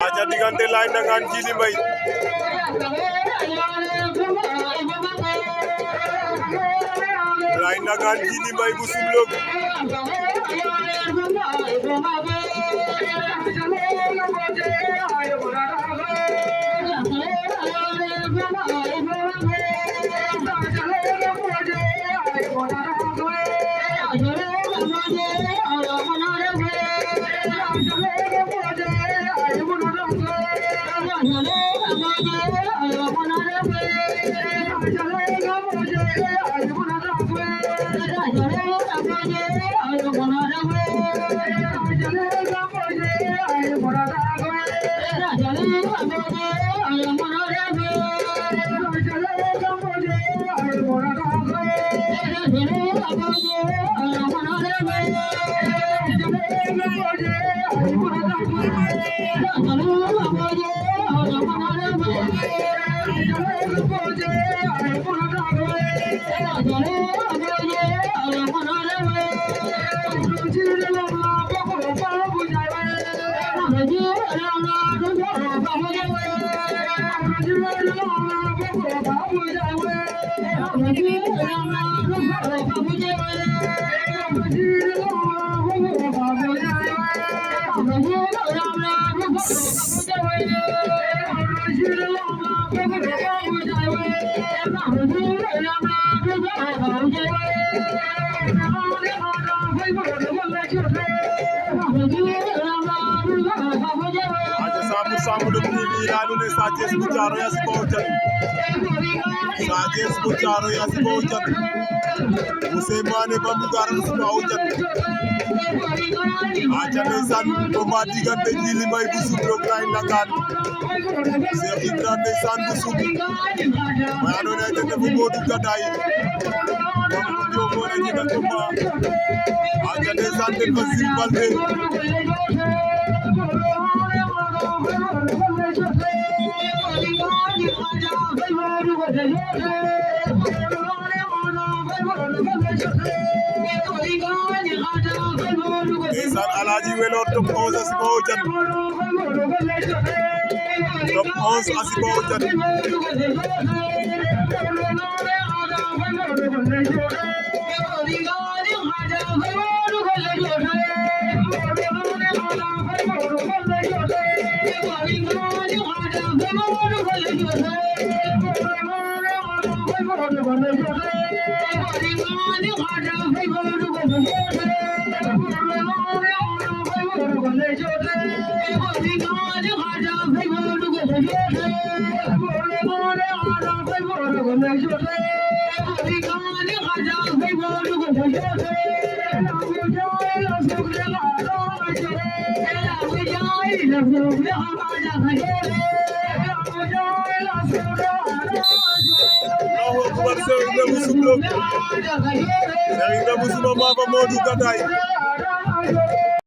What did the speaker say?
aja diggante Laye Ndangaan Djily Mbaye Laye Ndangaan Djily Mbaye bu Soumlok Sambu dum ni lanu ne Sa Thiès bu Thiaroye a siba o jan Sa Thiès bu Thiaroye a siba o jan Ousseyn Mané Bambou Gar a siba o jan aca ndeysaan combat diggante Djily Mbaye bu Soumlok Laye Ndangaan Cheikh Ibra ndeysaan bu Soum may andoona yee ten refu Modou Gadaye moom bu Ndiogone jega combat aca ndeysaan ten fa Jules Baldé ndeysaan Alhaji Welor top 11 a siba o jan top 11 a siba o jan Allahu Akbar Cheikh Ibra bu Soumlok Cheikh Ibra bu Soumlok ma fa Modou Gadaye